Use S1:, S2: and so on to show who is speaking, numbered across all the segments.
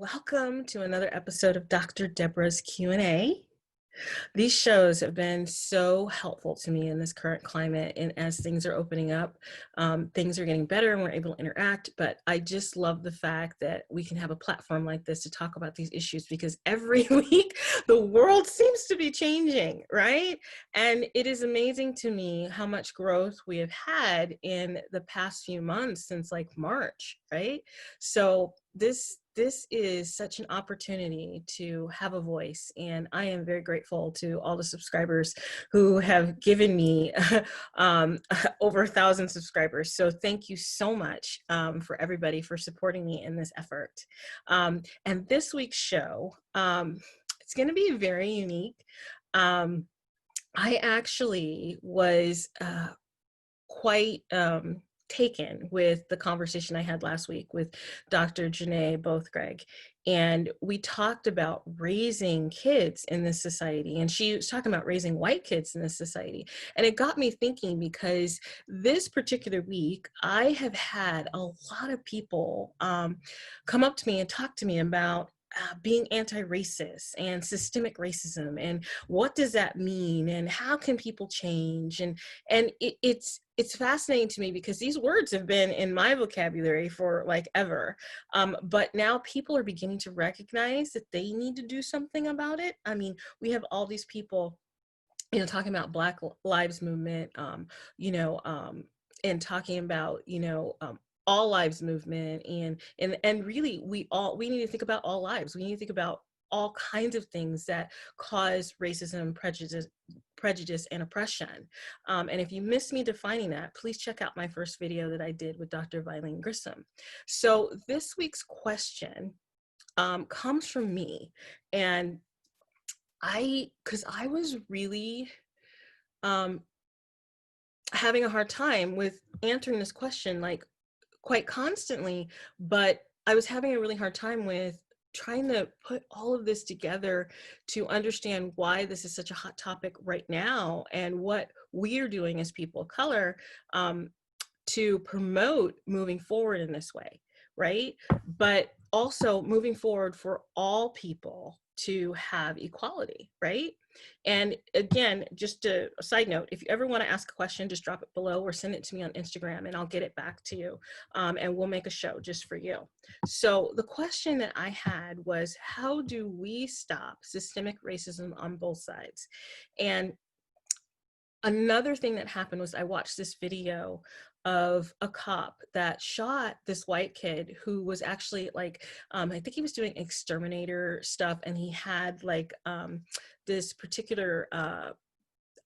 S1: welcome to another episode of Dr. Deborah's Q&A. These shows have been so helpful to me in this current climate, and as things are opening up, things are getting better and we're able to interact, but I just love the fact that we can have a platform like this to talk about these issues, because every week the world seems to be changing, right? And it is amazing to me how much growth we have had in the past few months since like March, right? So this is such an opportunity to have a voice, and I am very grateful to all the subscribers who have given me over 1,000 subscribers. So thank you so much for everybody for supporting me in this effort. And this week's show, it's going to be very unique. I actually was quite taken with the conversation I had last week with Dr. Janae Bothgreg. And we talked about raising kids in this society. And she was talking about raising white kids in this society. And it got me thinking, because this particular week, I have had a lot of people come up to me and talk to me about being anti-racist and systemic racism, and what does that mean, and how can people change? And it's fascinating to me, because these words have been in my vocabulary for like ever, but now people are beginning to recognize that they need to do something about it. I mean, we have all these people, talking about Black Lives Movement, and talking about, all lives movement, and really we need to think about all lives. We need to think about all kinds of things that cause racism, prejudice and oppression. And if you missed me defining that, please check out my first video that I did with Dr. Vilene Grissom. So this week's question comes from me, and because I was really having a hard time with answering this question, like quite constantly, but I was having a really hard time with trying to put all of this together to understand why this is such a hot topic right now, and what we're doing as people of color to promote moving forward in this way, right? But also moving forward for all people to have equality, right? And again, just a side note, if you ever want to ask a question, just drop it below or send it to me on Instagram and I'll get it back to you. And we'll make a show just for you. So the question that I had was, how do we stop systemic racism on both sides? And another thing that happened was I watched this video of a cop that shot this white kid who was actually like, I think he was doing exterminator stuff, and he had like this particular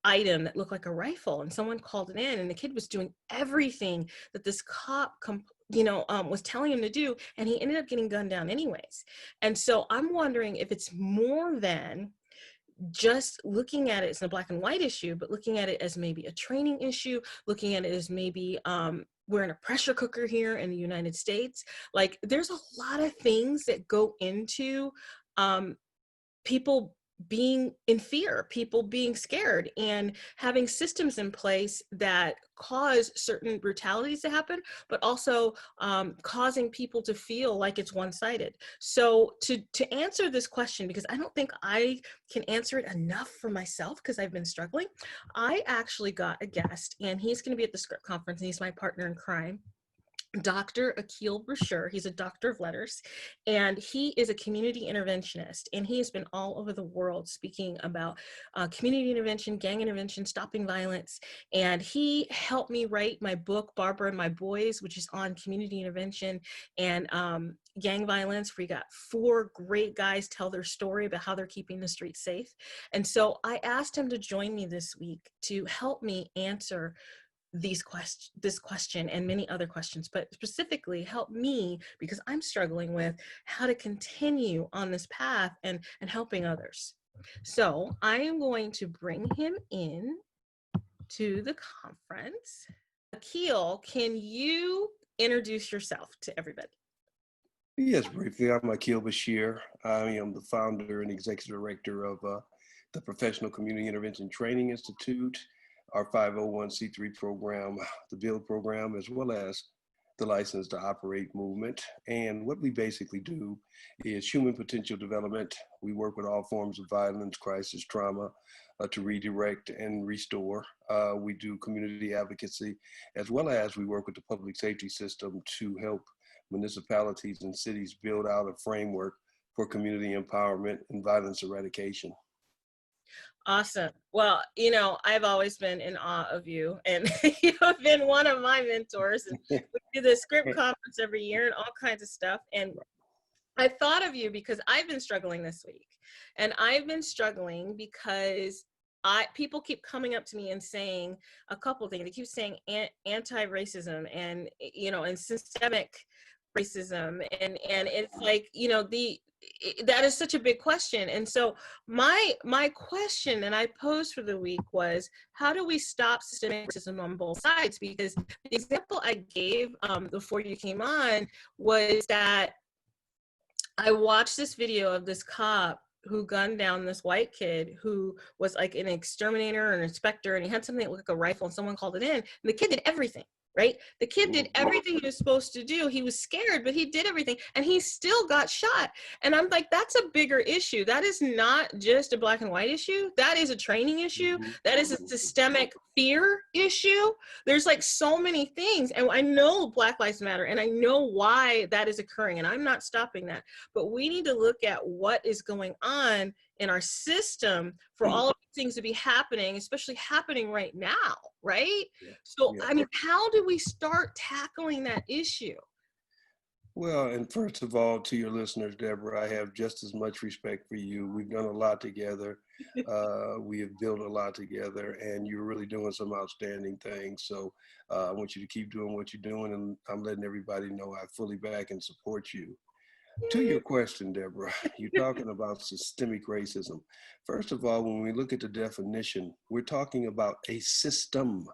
S1: item that looked like a rifle, and someone called it in, and the kid was doing everything that this cop was telling him to do, and he ended up getting gunned down anyways. And so I'm wondering if it's more than just looking at it as a black and white issue, but looking at it as maybe a training issue, looking at it as maybe we're in a pressure cooker here in the United States. Like, there's a lot of things that go into people being in fear, people being scared, and having systems in place that cause certain brutalities to happen, but also causing people to feel like it's one-sided. So to answer this question, because I don't think I can answer it enough for myself, because I've been struggling, I actually got a guest, and he's going to be at the script conference, and he's my partner in crime, Dr. Aquil Basheer. He's a doctor of letters, and he is a community interventionist, and he has been all over the world speaking about community intervention, gang intervention, stopping violence. And he helped me write my book, Barbara and My Boys, which is on community intervention and gang violence, where you got 4 great guys tell their story about how they're keeping the streets safe. And so I asked him to join me this week to help me answer this question and many other questions, but specifically help me, because I'm struggling with how to continue on this path and helping others. So I am going to bring him in to the conference. Aquil, can you introduce yourself to everybody?
S2: Yes, briefly, I'm Aquil Basheer. I am the founder and executive director of the Professional Community Intervention Training Institute, our 501c3 program, the BUILD program, as well as the license to operate movement. And what we basically do is human potential development. We work with all forms of violence, crisis, trauma to redirect and restore. We do community advocacy, as well as we work with the public safety system to help municipalities and cities build out a framework for community empowerment and violence eradication.
S1: Awesome. Well, you know, I've always been in awe of you, and you have been one of my mentors. And we do the script conference every year and all kinds of stuff. And I thought of you because I've been struggling this week, and I've been struggling because people keep coming up to me and saying a couple things. They keep saying anti-racism and, you know, and systemic racism, and it's like, you know, that is such a big question. And so my question that I posed for the week was, how do we stop systemic racism on both sides? Because the example I gave before you came on was that I watched this video of this cop who gunned down this white kid who was like an exterminator or an inspector, and he had something that looked like a rifle, and someone called it in, and the kid did everything. Right? The kid did everything he was supposed to do. He was scared, but he did everything, and he still got shot. And I'm like, that's a bigger issue. That is not just a black and white issue. That is a training issue. That is a systemic fear issue. There's like so many things. And I know Black Lives Matter, and I know why that is occurring, and I'm not stopping that. But we need to look at what is going on in our system for all of these things to be happening, especially happening right now, right? So, I mean, how do we start tackling that issue?
S2: Well, and first of all, to your listeners, Deborah, I have just as much respect for you. We've done a lot together. We have built a lot together, and you're really doing some outstanding things. So I want you to keep doing what you're doing, and I'm letting everybody know I fully back and support you. To your question, Deborah, you're talking about systemic racism. First of all, when we look at the definition, we're talking about a system.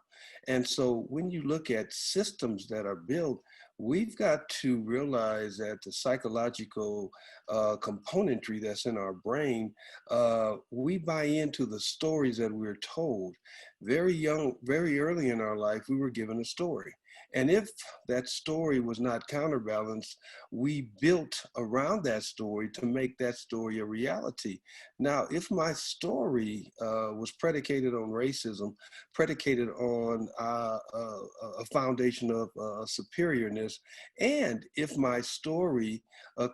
S2: And so when you look at systems that are built, we've got to realize that the psychological componentry that's in our brain, we buy into the stories that we're told. Very early in our life, we were given a story. And if that story was not counterbalanced, we built around that story to make that story a reality. Now, if my story was predicated on racism, predicated on a foundation of superiorness, and if my story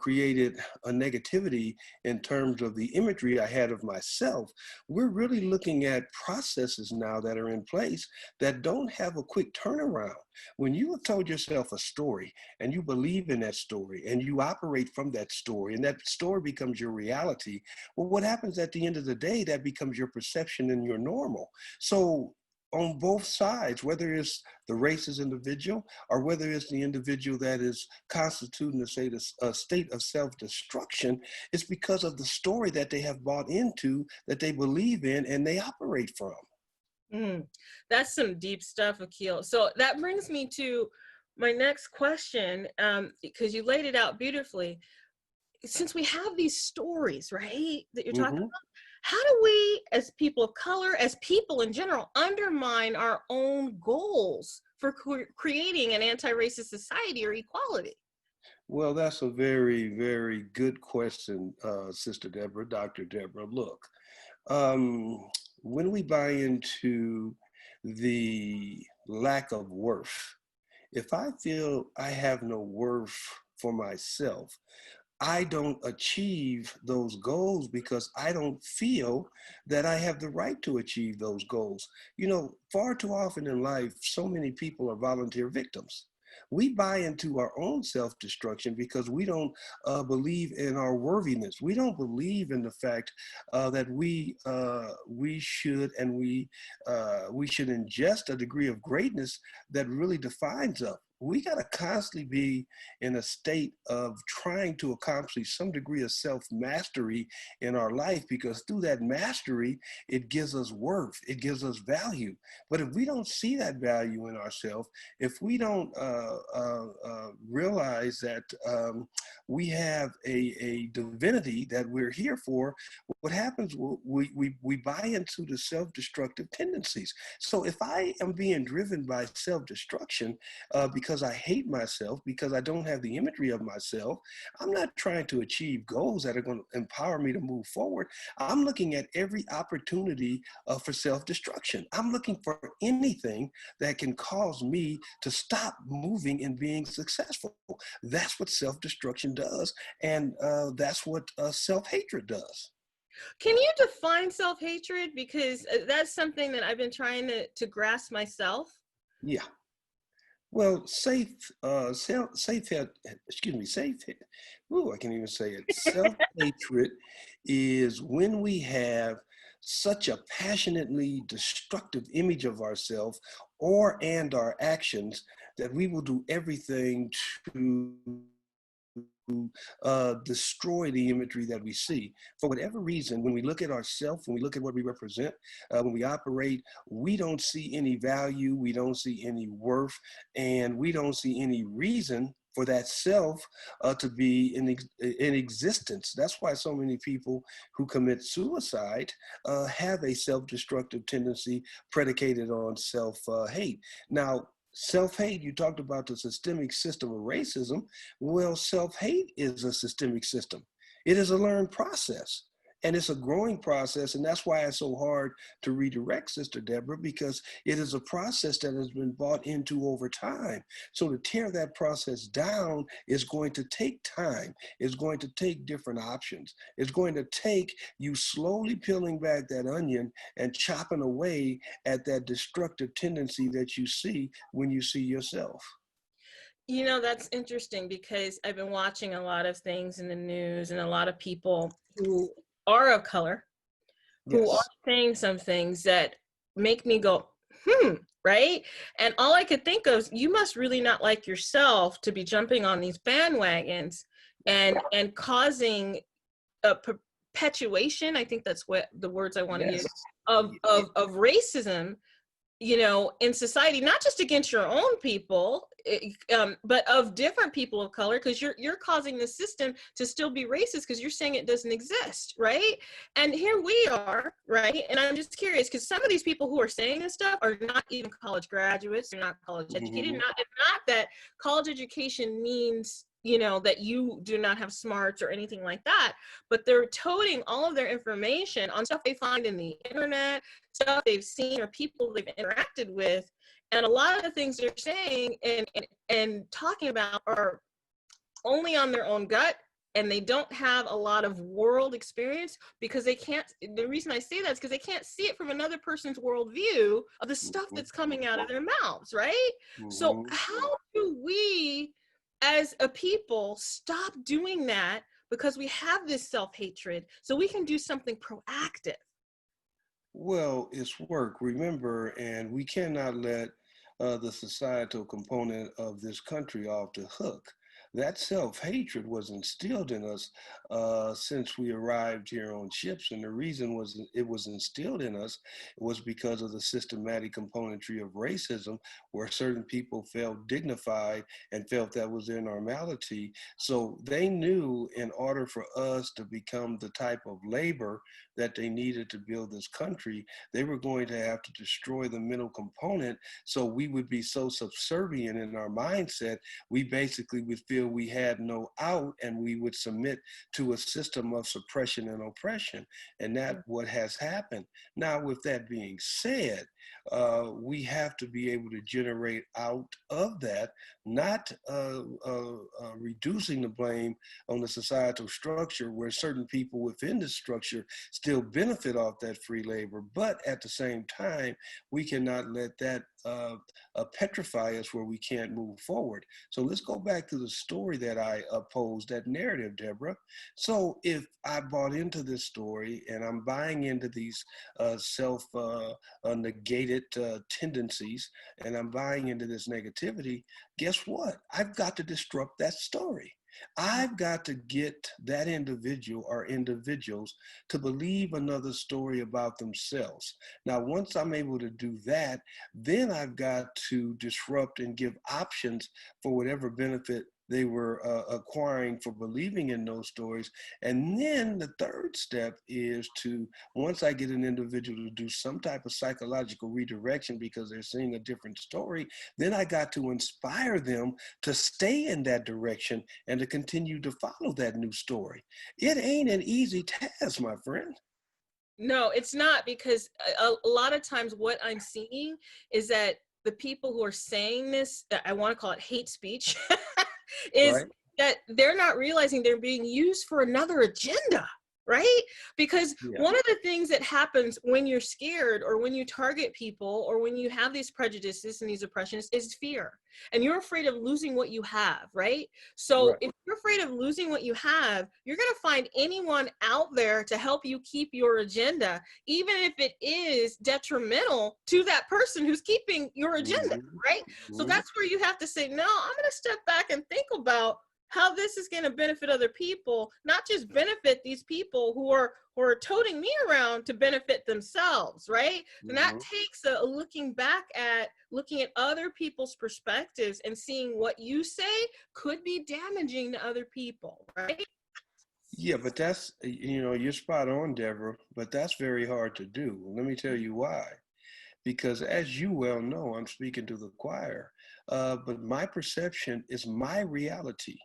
S2: created a negativity in terms of the imagery I had of myself, we're really looking at processes now that are in place that don't have a quick turnaround. When you have told yourself a story and you believe in that story and you operate from that story and that story becomes your reality, well, what happens at the end of the day, that becomes your perception and your normal. So on both sides, whether it's the racist individual or whether it's the individual that is constituting a state of self-destruction, it's because of the story that they have bought into, that they believe in, and they operate from.
S1: That's some deep stuff, Aquil. So that brings me to my next question, because you laid it out beautifully. Since we have these stories, right, that you're talking about, how do we, as people of color, as people in general, undermine our own goals for creating an anti-racist society or equality?
S2: Well, that's a very, very good question, Sister Deborah, Dr. Deborah. Look, when we buy into the lack of worth, if I feel I have no worth for myself, I don't achieve those goals because I don't feel that I have the right to achieve those goals. You know, far too often in life, so many people are volunteer victims. We buy into our own self-destruction because we don't believe in our worthiness. We don't believe in the fact that we should ingest a degree of greatness that really defines us. We got to constantly be in a state of trying to accomplish some degree of self-mastery in our life, because through that mastery, it gives us worth, it gives us value. But if we don't see that value in ourselves, if we don't realize that we have a divinity that we're here for, what happens, we buy into the self-destructive tendencies. So if I am being driven by self-destruction, because because I hate myself, because I don't have the imagery of myself, I'm not trying to achieve goals that are going to empower me to move forward. I'm looking at every opportunity for self-destruction. I'm looking for anything that can cause me to stop moving and being successful. That's what self-destruction does. And that's what self-hatred does.
S1: Can you define self-hatred? Because that's something that I've been trying to grasp myself.
S2: Yeah. Well, excuse me, ooh, I can't even say it. Self-hatred is when we have such a passionately destructive image of ourselves and our actions that we will do everything to destroy the imagery that we see. For whatever reason, when we look at ourselves, when we look at what we represent, when we operate, we don't see any value, we don't see any worth, and we don't see any reason for that self to be in existence. That's why so many people who commit suicide have a self-destructive tendency predicated on self-hate. Now, self-hate, you talked about the systemic system of racism. Well, self-hate is a systemic system. It is a learned process. And it's a growing process. And that's why it's so hard to redirect, Sister Deborah, because it is a process that has been bought into over time. So to tear that process down is going to take time. It's going to take different options. It's going to take you slowly peeling back that onion and chopping away at that destructive tendency that you see when you see yourself.
S1: You know, that's interesting because I've been watching a lot of things in the news and a lot of people who are of color, who are
S2: Yes.
S1: saying some things that make me go, right? And all I could think of is, you must really not like yourself to be jumping on these bandwagons and causing a perpetuation. I think that's what the words I want to use
S2: Yes.
S1: of racism, you know, in society, not just against your own people, but of different people of color, because you're causing the system to still be racist because you're saying it doesn't exist, right? And here we are, right? And I'm just curious because some of these people who are saying this stuff are not even college graduates, they're not college educated,
S2: Mhm.
S1: not that college education means, you know, that you do not have smarts or anything like that, but they're toting all of their information on stuff they find in the internet, stuff they've seen or people they've interacted with. And a lot of the things they're saying and talking about are only on their own gut, and they don't have a lot of world experience because they can't. The reason I say that is because they can't see it from another person's worldview of the stuff
S2: Mhm.
S1: that's coming out of their mouths, right? So
S2: Mhm.
S1: how do we as a people stop doing that, because we have this self-hatred, so we can do something proactive?
S2: Well, it's work, remember, and we cannot let the societal component of this country off the hook. That self-hatred was instilled in us since we arrived here on ships, and the reason was it was instilled in us was because of the systematic componentry of racism, where certain people felt dignified and felt that was their normality. So they knew in order for us to become the type of labor that they needed to build this country, they were going to have to destroy the mental component. So we would be so subservient in our mindset, we basically would feel we had no out, and we would submit to a system of suppression and oppression. And that's what has happened. Now, with that being said, we have to be able to generate out of that, not reducing the blame on the societal structure where certain people within the structure still benefit off that free labor. But at the same time, we cannot let that petrify us where we can't move forward. So let's go back to the story that I posed, that narrative, Deborah. So if I bought into this story and I'm buying into these self-negated tendencies, and I'm buying into this negativity, guess what? I've got to disrupt that story. I've got to get that individual or individuals to believe another story about themselves. Now, once I'm able to do that, then I've got to disrupt and give options for whatever benefit they were acquiring for believing in those stories. And then the third step is to, once I get an individual to do some type of psychological redirection because they're seeing a different story, then I got to inspire them to stay in that direction and to continue to follow that new story. It ain't an easy task, my friend.
S1: No, it's not, because a lot of times what I'm seeing is that the people who are saying this, I want to call it hate speech, is
S2: Right?
S1: that they're not realizing they're being used for another agenda, right? Because
S2: Yeah.
S1: one of the things that happens when you're scared or when you target people or when you have these prejudices and these oppressions is fear. And you're afraid of losing what you have, right? So
S2: Right.
S1: if you're afraid of losing what you have, you're going to find anyone out there to help you keep your agenda, even if it is detrimental to that person who's keeping your agenda,
S2: Mm-hmm.
S1: right? So
S2: Mm-hmm.
S1: that's where you have to say, no, I'm going to step back and think about how this is going to benefit other people, not just benefit these people who are toting me around to benefit themselves, right? And that
S2: Mm-hmm.
S1: takes a looking at other people's perspectives and seeing what you say could be damaging to other people, right?
S2: Yeah, but that's, you're spot on, Deborah, but that's very hard to do. Let me tell you why. Because as you well know, I'm speaking to the choir, but my perception is my reality.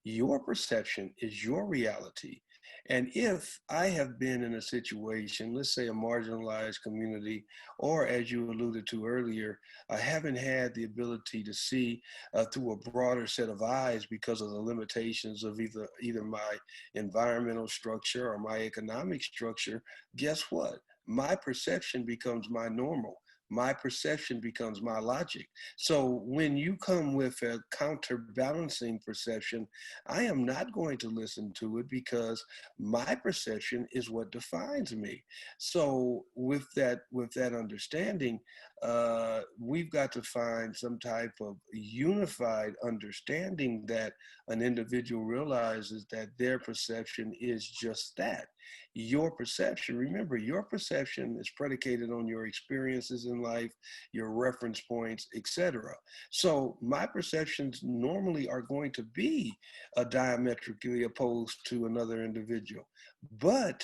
S2: Your perception is your reality. And if I have been in a situation, let's say a marginalized community, or as you alluded to earlier, I haven't had the ability to see through a broader set of eyes because of the limitations of either my environmental structure or my economic structure, guess what? My perception becomes my normal. My perception becomes my logic. So when you come with a counterbalancing perception, I am not going to listen to it because my perception is what defines me. So with that understanding, we've got to find some type of unified understanding that an individual realizes that their perception is just that. Your perception, remember, your perception is predicated on your experiences in life, your reference points, etc. So my perceptions normally are going to be diametrically opposed to another individual. But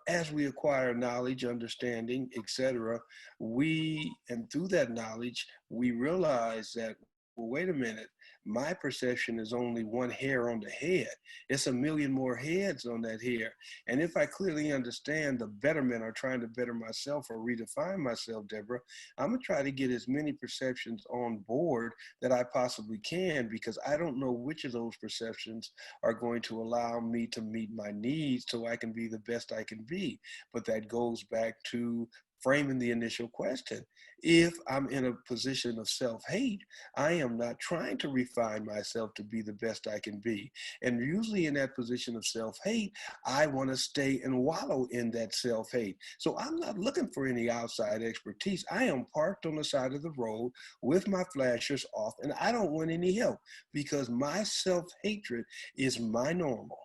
S2: as we acquire knowledge, understanding, etc., and through that knowledge, we realize that, well, wait a minute, my perception is only one hair on the head. It's a million more heads on that hair. And if I clearly understand the betterment or trying to better myself or redefine myself, Deborah, I'm going to try to get as many perceptions on board that I possibly can, because I don't know which of those perceptions are going to allow me to meet my needs so I can be the best I can be. But that goes back to framing the initial question. If I'm in a position of self-hate, I am not trying to refine myself to be the best I can be. And usually in that position of self-hate, I want to stay and wallow in that self-hate. So I'm not looking for any outside expertise. I am parked on the side of the road with my flashers off, and I don't want any help because my self-hatred is my normal.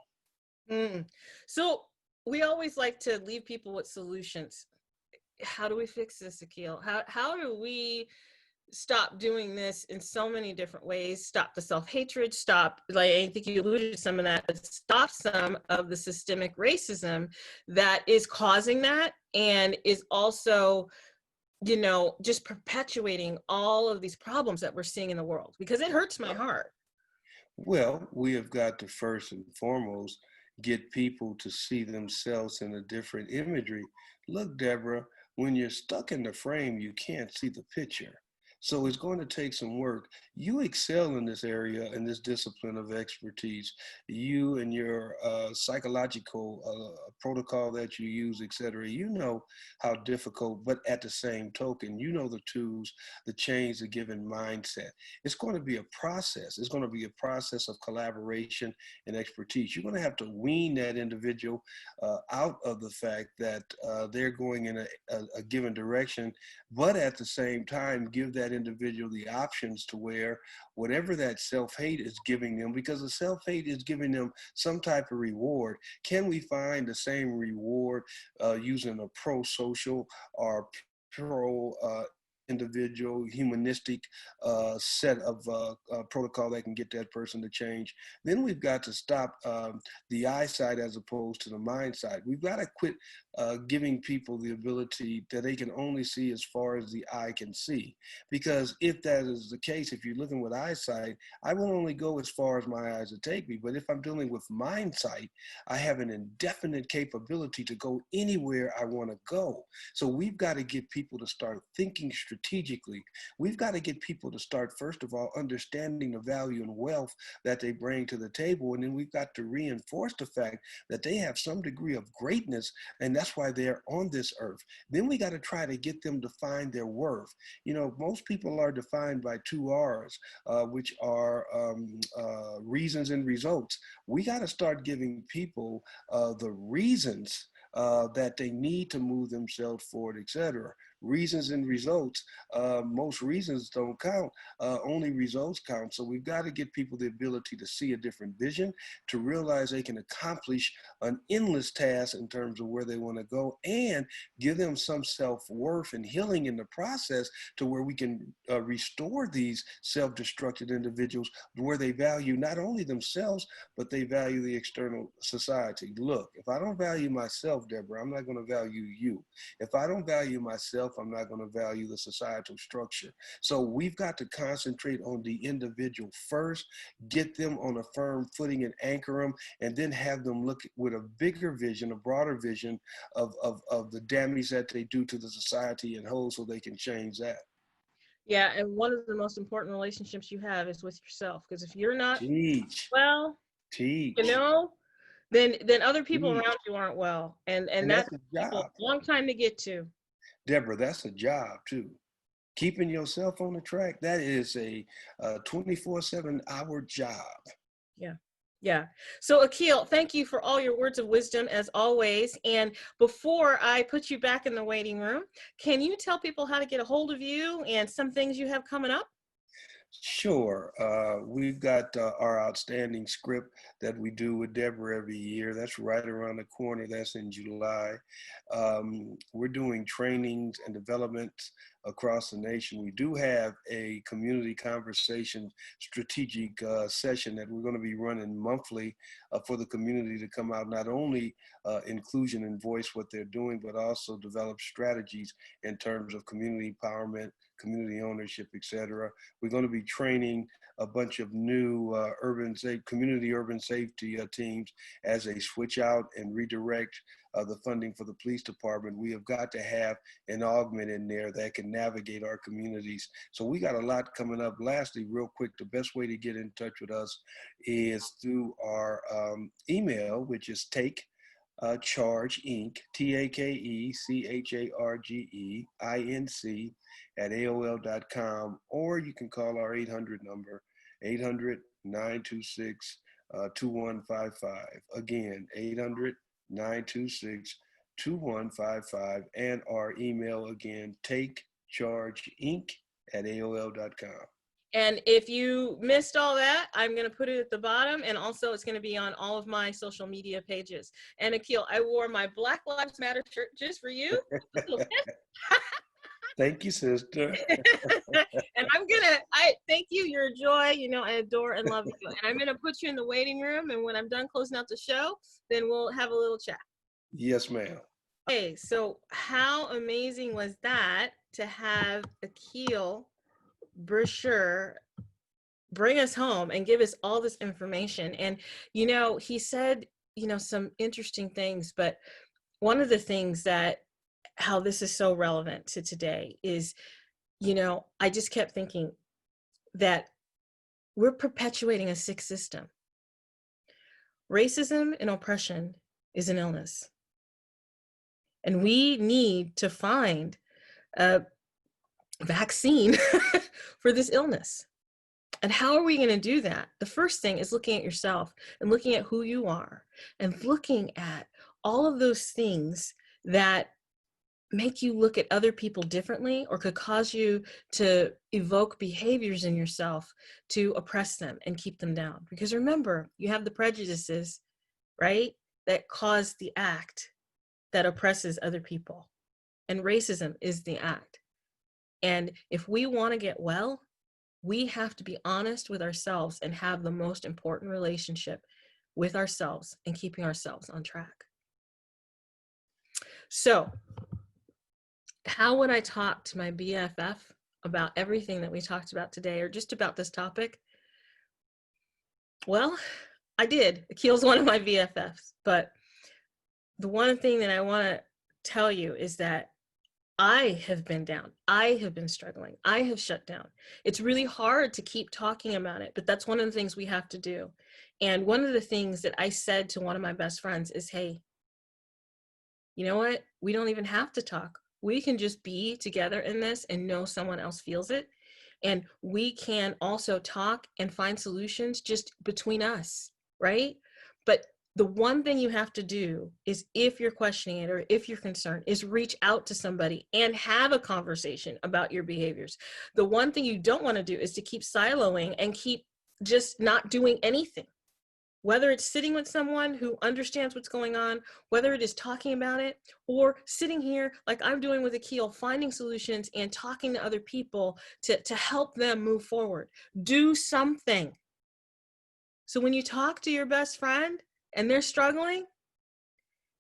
S1: Mm. So we always like to leave people with solutions. How do we fix this, Aquil? How do we stop doing this in so many different ways? Stop the self-hatred, stop, like I think you alluded to some of that, but stop some of the systemic racism that is causing that and is also, just perpetuating all of these problems that we're seeing in the world, because it hurts my heart.
S2: Well, we have got to first and foremost get people to see themselves in a different imagery. Look, Deborah, when you're stuck in the frame, you can't see the picture. So it's going to take some work. You excel in this area, in this discipline of expertise. You and your psychological protocol that you use, et cetera, you know how difficult, but at the same token, you know the tools, the change the given mindset. It's going to be a process. It's going to be a process of collaboration and expertise. You're going to have to wean that individual out of the fact that they're going in a given direction, but at the same time, give that individual the options to where whatever that self-hate is giving them, because the self-hate is giving them some type of reward. Can we find the same reward using a pro-social or pro individual, humanistic set of protocol that can get that person to change. Then we've got to stop the eye side as opposed to the mind side. We've got to quit giving people the ability that they can only see as far as the eye can see. Because if that is the case, if you're looking with eyesight, I will only go as far as my eyes will take me. But if I'm dealing with mind sight, I have an indefinite capability to go anywhere I want to go. So we've got to get people to start thinking strategically. We've got to get people to start, first of all, understanding the value and wealth that they bring to the table. And then we've got to reinforce the fact that they have some degree of greatness, and that's why they're on this earth. Then we got to try to get them to find their worth. You know, most people are defined by 2 R's, which are reasons and results. We got to start giving people the reasons that they need to move themselves forward, etc. Reasons and results. Most reasons don't count. Only results count. So we've got to give people the ability to see a different vision, to realize they can accomplish an endless task in terms of where they want to go, and give them some self-worth and healing in the process to where we can restore these self-destructed individuals where they value not only themselves, but they value the external society. Look, if I don't value myself, Deborah, I'm not going to value you. If I don't value myself, I'm not going to value the societal structure. So we've got to concentrate on the individual first, get them on a firm footing and anchor them, and then have them look with a bigger vision, a broader vision of the damage that they do to the society and whole, so they can change that.
S1: Yeah, and one of the most important relationships you have is with yourself. Because if you're not
S2: Teach,
S1: well,
S2: teach,
S1: you know, then other people
S2: teach.
S1: around you aren't well, and
S2: And
S1: that
S2: that's a
S1: takes people
S2: job.
S1: a long time to get to.
S2: Deborah, that's a job too. Keeping yourself on the track, that is a 24/7 hour job.
S1: Yeah. Yeah. So Aquil, thank you for all your words of wisdom as always. And before I put you back in the waiting room, can you tell people how to get a hold of you and some things you have coming up?
S2: Sure. We've got our outstanding script that we do with Deborah every year. That's right around the corner. That's in July. We're doing trainings and developments across the nation. We do have a community conversation strategic session that we're going to be running monthly for the community to come out, not only inclusion and voice what they're doing, but also develop strategies in terms of community empowerment, community ownership, etc. We're going to be training a bunch of new community urban safety teams as they switch out and redirect the funding for the police department. We have got to have an augment in there that can navigate our communities. So we got a lot coming up. Lastly, real quick, the best way to get in touch with us is through our email, which is Charge Inc., TAKECHARGEINC @AOL.com, or you can call our 800 number, 800-926-2155. Again, 800-926-2155, and our email again, TakeChargeInc @AOL.com.
S1: And if you missed all that, I'm going to put it at the bottom. And also it's going to be on all of my social media pages. And Aquil, I wore my Black Lives Matter shirt just for you.
S2: Thank you, sister.
S1: And I thank you. You're a joy. You know, I adore and love you. And I'm going to put you in the waiting room. And when I'm done closing out the show, then we'll have a little chat.
S2: Yes, ma'am.
S1: Okay, so how amazing was that to have Aquil Basheer bring us home and give us all this information? And, you know, he said, you know, some interesting things, but one of the things that how this is so relevant to today is, you know, I just kept thinking that we're perpetuating a sick system. Racism and oppression is an illness. And we need to find a vaccine for this illness. And how are we going to do that? The first thing is looking at yourself and looking at who you are and looking at all of those things that make you look at other people differently or could cause you to evoke behaviors in yourself to oppress them and keep them down. Because remember, you have the prejudices, right, that cause the act that oppresses other people. And racism is the act. And if we want to get well, we have to be honest with ourselves and have the most important relationship with ourselves and keeping ourselves on track. So how would I talk to my BFF about everything that we talked about today, or just about this topic? Well, I did. Akil's one of my BFFs, but the one thing that I want to tell you is that I have been down. I have been struggling. I have shut down. It's really hard to keep talking about it, but that's one of the things we have to do. And one of the things that I said to one of my best friends is, hey, you know what? We don't even have to talk. We can just be together in this and know someone else feels it. And we can also talk and find solutions just between us, right? But the one thing you have to do is, if you're questioning it or if you're concerned, is reach out to somebody and have a conversation about your behaviors. The one thing you don't want to do is to keep siloing and keep just not doing anything. Whether it's sitting with someone who understands what's going on, whether it is talking about it, or sitting here like I'm doing with Aquil, finding solutions and talking to other people to help them move forward. Do something. So when you talk to your best friend and they're struggling,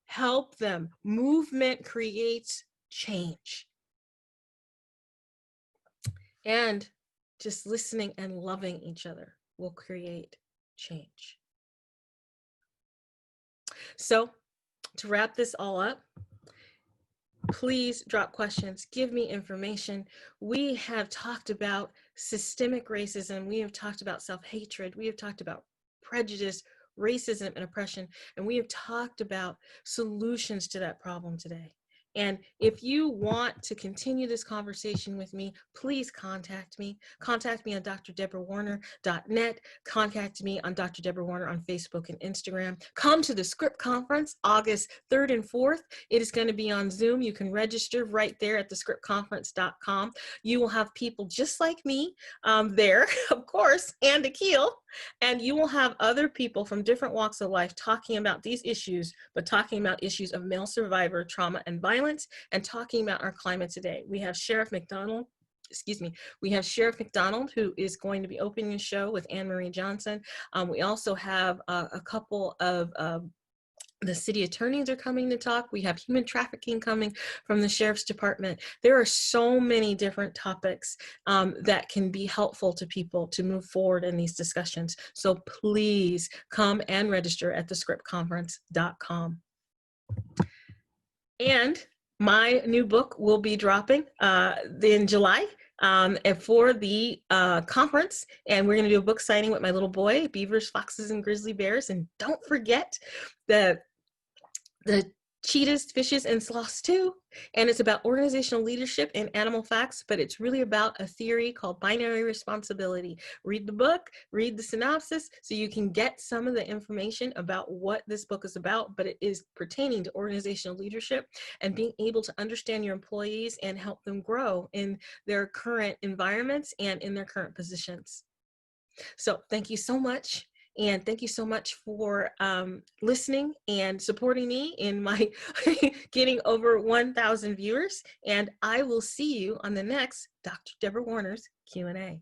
S1: help them. Movement creates change. And just listening and loving each other will create change. So to wrap this all up, please drop questions, give me information. We have talked about systemic racism. We have talked about self-hatred. We have talked about prejudice, racism, and oppression. And we have talked about solutions to that problem today. And if you want to continue this conversation with me, please contact me. Contact me on drdeborahwarner.net. Contact me on Dr. Deborah Warner on Facebook and Instagram. Come to the Script Conference, August 3rd and 4th. It is going to be on Zoom. You can register right there at thescriptconference.com. You will have people just like me there, of course, and Aquil. And you will have other people from different walks of life talking about these issues, but talking about issues of male survivor trauma and violence, and talking about our climate today. We have Sheriff McDonald, who is going to be opening a show with Anne Marie Johnson. We also have a couple of the city attorneys are coming to talk. We have human trafficking coming from the sheriff's department. There are so many different topics that can be helpful to people to move forward in these discussions. So please come and register at thescriptconference.com. And my new book will be dropping in July for the conference, and we're going to do a book signing with my little boy, Beavers, Foxes, and Grizzly Bears. And don't forget the cheetahs, fishes, and sloths too. And it's about organizational leadership and animal facts, but it's really about a theory called binary responsibility. Read the book, read the synopsis, so you can get some of the information about what this book is about, but it is pertaining to organizational leadership and being able to understand your employees and help them grow in their current environments and in their current positions. So thank you so much. And thank you so much for listening and supporting me in my getting over 1,000 viewers. And I will see you on the next Dr. Deborah Warner's Q&A.